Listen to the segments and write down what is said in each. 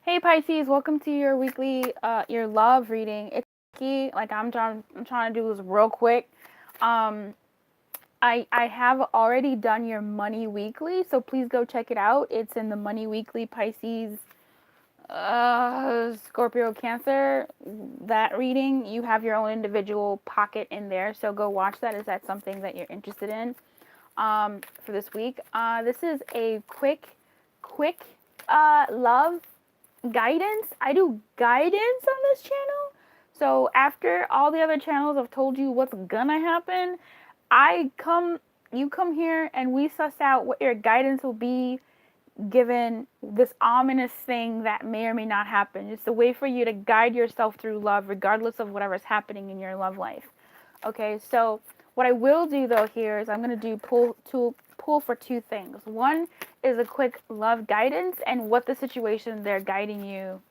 Hey Pisces, welcome to your weekly your love reading. It's key. Like I'm trying to do this real quick. Um I have already done your money weekly, so please go check it out. It's in the money weekly Pisces Scorpio Cancer. That reading, you have your own individual pocket in there, so go watch that. Is that something that you're interested in for this week? This is a quick love guidance. I do guidance on this channel. So after all the other channels have told you what's gonna happen, I come you come here and we suss out what your guidance will be given this ominous thing that may or may not happen. It's a way for you to guide yourself through love regardless of whatever's happening in your love life. Okay, so what I will do though here is I'm gonna do pull for two things. One is a quick love guidance and what the situation they're guiding you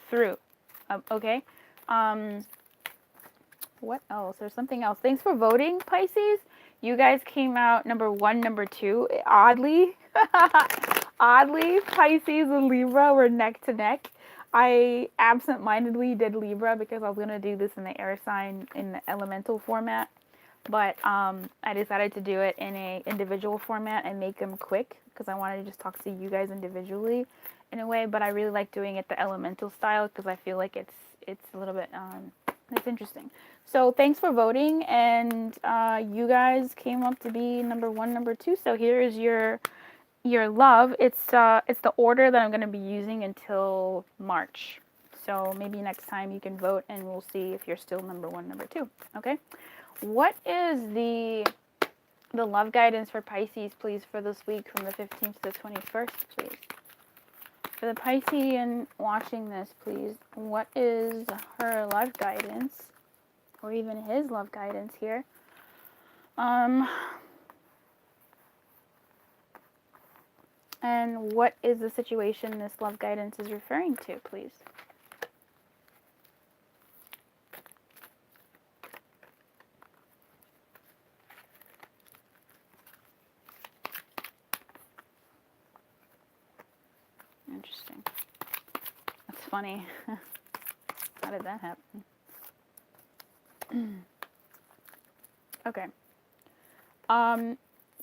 through. Okay. Um, what else? There's something else. Thanks for voting, Pisces. You guys came out number one, number two. Oddly, oddly, Pisces and Libra were neck to neck. I absent-mindedly did Libra because I was gonna do this in the air sign in the elemental format, but I decided to do it in a individual format and make them quick because I wanted to just talk to you guys individually in a way. But I really like doing it the elemental style because I feel like it's a little bit it's interesting. So thanks for voting, and you guys came up to be number one, number two. So here is your love. It's the order that I'm going to be using until March. So maybe next time you can vote, and we'll see if you're still number one, number two. Okay. What is the love guidance for Pisces, please, for this week from the 15th to the 21st, please? For the Piscean watching this, please, what is her love guidance, or even his love guidance here? And what is the situation this love guidance is referring to, please? Interesting. That's funny. How did that happen? Okay.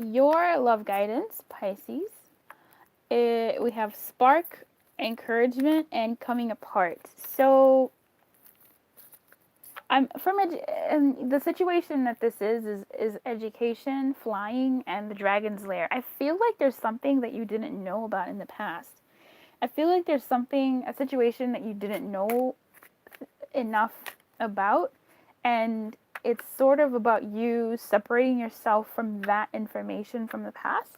Your love guidance, Pisces. We have spark, encouragement, and coming apart. So, the situation that this is education, flying, and the dragon's lair. I feel like there's something that you didn't know about in the past. I feel like there's a situation that you didn't know enough about, and it's sort of about you separating yourself from that information from the past.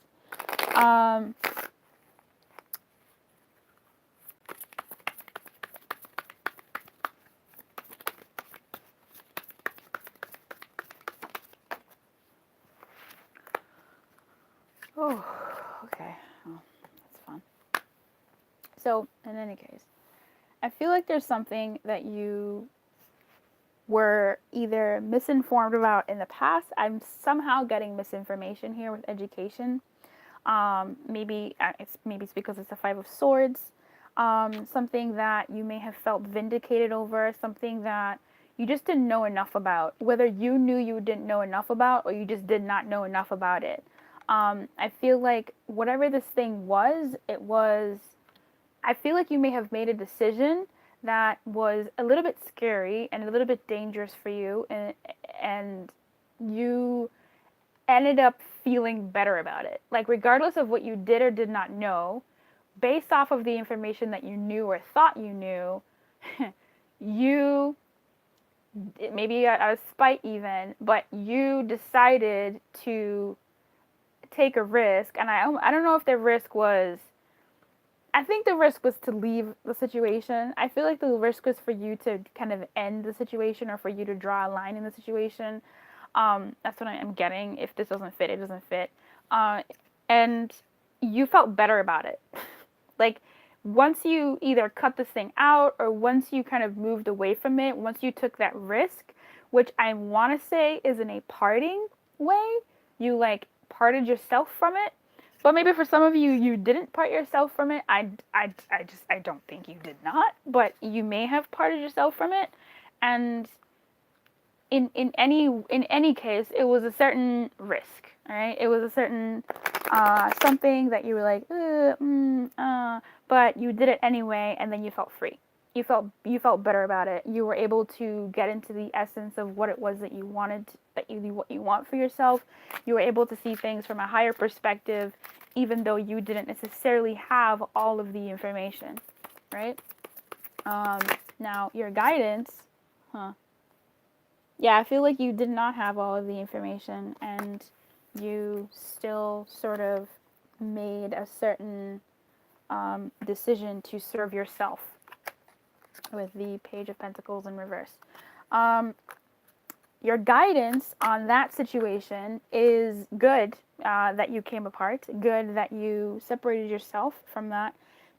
Oh, okay. Oh, that's fun. So, in any case, I feel like there's something that you were either misinformed about in the past. I'm somehow getting misinformation here with education. Maybe it's because it's the Five of Swords. Something that you may have felt vindicated over, something that you just didn't know enough about. Whether you knew you didn't know enough about, or you just did not know enough about it. I feel like whatever this thing was, I feel like you may have made a decision that was a little bit scary and a little bit dangerous for you, and you ended up feeling better about it. Like, regardless of what you did or did not know, based off of the information that you knew or thought you knew, you, maybe out of spite even, but you decided to take a risk. And I don't know if the risk was, I think the risk was to leave the situation. I feel like the risk was for you to kind of end the situation, or for you to draw a line in the situation. That's what I'm getting. If this doesn't fit, it doesn't fit. And you felt better about it. Like, once you either cut this thing out, or once you kind of moved away from it, once you took that risk, which I want to say is in a parting way, you like parted yourself from it. But maybe for some of you, you didn't part yourself from it. I don't think you did not, but you may have parted yourself from it. And in any case, it was a certain risk, all right? It was a certain something that you were like, but you did it anyway, and then you felt free. You felt better about it. You were able to get into the essence of what it was that you wanted, what you want for yourself. You were able to see things from a higher perspective, even though you didn't necessarily have all of the information, right? Now your guidance, huh? Yeah, I feel like you did not have all of the information, and you still sort of made a certain decision to serve yourself with the Page of Pentacles in reverse. Your guidance on that situation is good, that you came apart, good that you separated yourself from that,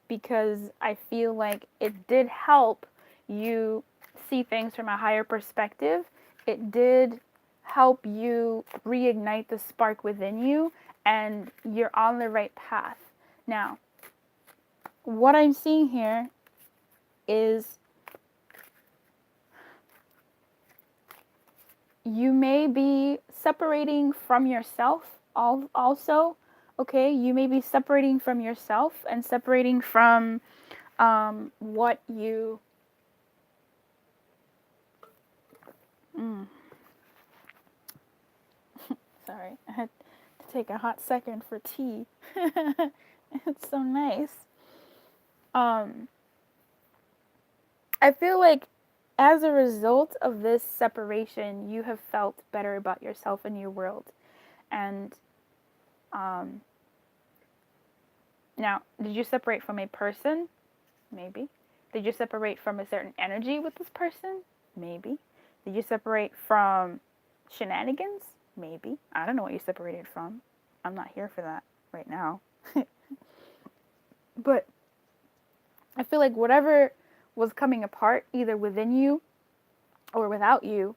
because I feel like it did help you see things from a higher perspective. It did help you reignite the spark within you, and you're on the right path. Now, what I'm seeing here is you may be separating from yourself also. Okay, you may be separating from yourself and separating from what you sorry, I had to take a hot second for tea. It's so nice. I feel like as a result of this separation, you have felt better about yourself and your world. And now, did you separate from a person? Maybe. Did you separate from a certain energy with this person? Maybe. Did you separate from shenanigans? Maybe. I don't know what you separated from. I'm not here for that right now. But I feel like whatever was coming apart, either within you or without you,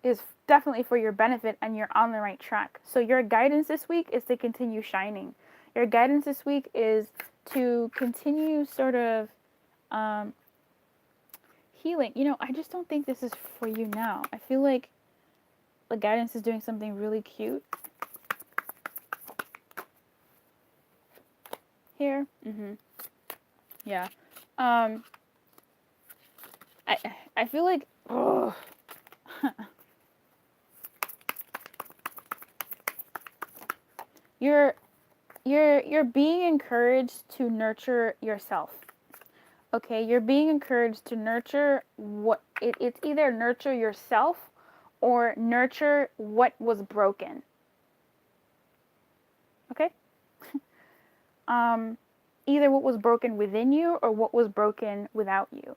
is definitely for your benefit, and you're on the right track. So your guidance this week is to continue shining. Your guidance this week is to continue sort of healing. I just don't think this is for you now. I feel like the guidance is doing something really cute here. Yeah. I feel like, oh. You're being encouraged to nurture yourself. Okay, you're being encouraged to nurture it's either nurture yourself or nurture what was broken. Okay? Either what was broken within you or what was broken without you.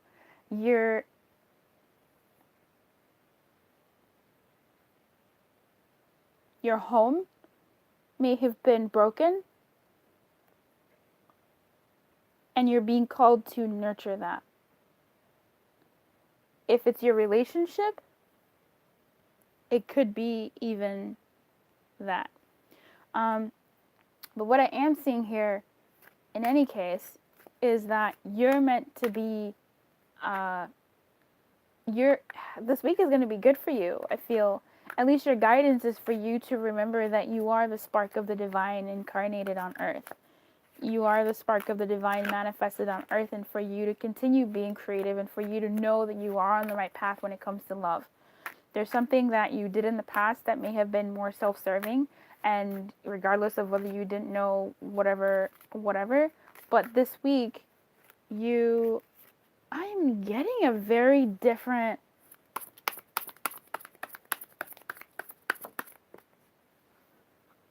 Your home may have been broken, and you're being called to nurture that. If it's your relationship, it could be even that. But what I am seeing here, in any case, is that you're meant to be, this week is going to be good for you. I feel, at least your guidance is for you to remember that you are the spark of the divine incarnated on earth. You are the spark of the divine manifested on earth, and for you to continue being creative, and for you to know that you are on the right path when it comes to love. There's something that you did in the past that may have been more self-serving, and regardless of whether you didn't know whatever, but this week I'm getting a very different,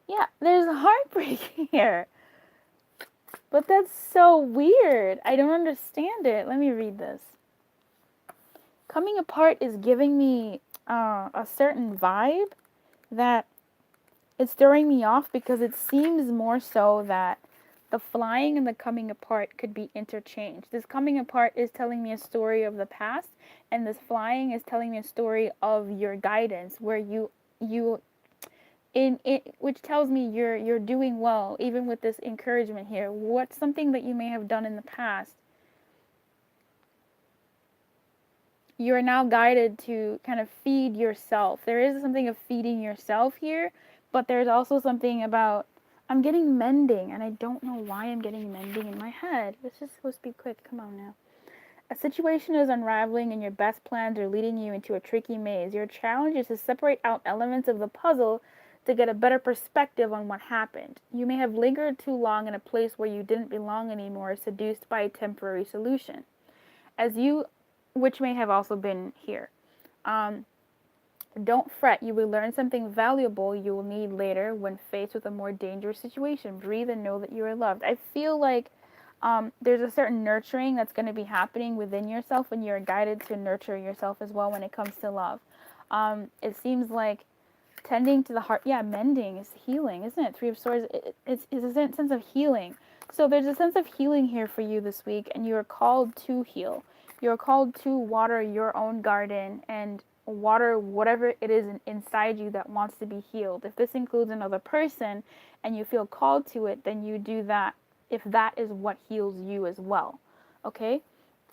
yeah, there's heartbreak here. But that's so weird. I don't understand it. Let me read this. Coming apart is giving me a certain vibe that it's throwing me off, because it seems more so that the flying and the coming apart could be interchanged. This coming apart is telling me a story of the past, and this flying is telling me a story of your guidance, where which tells me you're doing well, even with this encouragement here. What's something that you may have done in the past? You're now guided to kind of feed yourself. There is something of feeding yourself here, but there's also something about, I'm getting mending, and I don't know why I'm getting mending in my head. This is supposed to be quick. Come on now. A situation is unraveling and your best plans are leading you into a tricky maze. Your challenge is to separate out elements of the puzzle to get a better perspective on what happened. You may have lingered too long in a place where you didn't belong anymore, seduced by a temporary solution. Which may have also been here. Don't fret, you will learn something valuable you will need later when faced with a more dangerous situation. Breathe and know that you are loved. I feel like there's a certain nurturing that's going to be happening within yourself when you're guided to nurture yourself as well when it comes to love. It seems like tending to the heart, yeah, mending is healing, isn't it? Three of Swords, it's a sense of healing. So there's a sense of healing here for you this week, and you are called to heal. You're called to water your own garden and water whatever it is inside you that wants to be healed. If this includes another person and you feel called to it, then you do that if that is what heals you as well. Okay?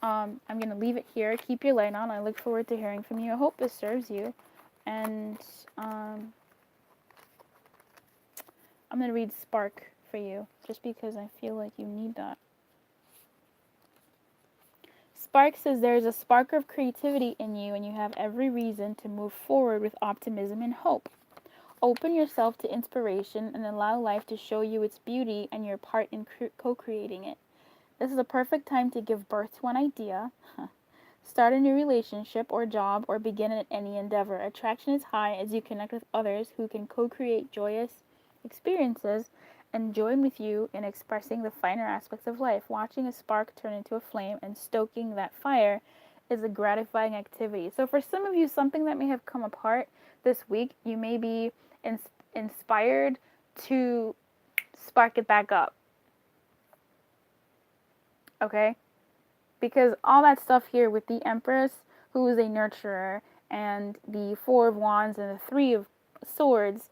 I'm going to leave it here. Keep your light on. I look forward to hearing from you. I hope this serves you. And I'm going to read Spark for you just because I feel like you need that. Spark says there is a spark of creativity in you and you have every reason to move forward with optimism and hope. Open yourself to inspiration and allow life to show you its beauty and your part in co-creating it. This is a perfect time to give birth to an idea, start a new relationship or job, or begin any endeavor. Attraction is high as you connect with others who can co-create joyous experiences and join with you in expressing the finer aspects of life. Watching a spark turn into a flame and stoking that fire is a gratifying activity. So for some of you, something that may have come apart this week, you may be inspired to spark it back up. Okay? Because all that stuff here with the Empress, who is a nurturer, and the Four of Wands and the Three of Swords,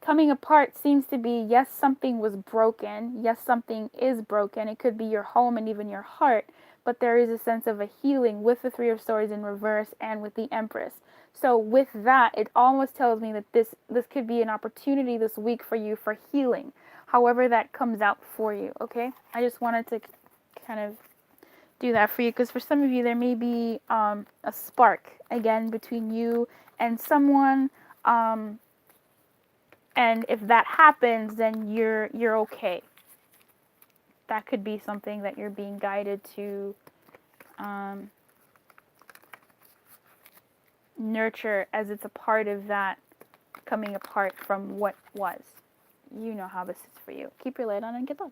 coming apart seems to be, yes, something was broken. Yes, something is broken. It could be your home and even your heart. But there is a sense of a healing with the Three of Swords in reverse and with the Empress. So with that, it almost tells me that this could be an opportunity this week for you for healing. However that comes out for you, okay? I just wanted to kind of do that for you because for some of you there may be a spark again between you and someone, and if that happens, then you're okay. That could be something that you're being guided to nurture, as it's a part of that coming apart from what was. You know how this is for you. Keep your light on and good luck.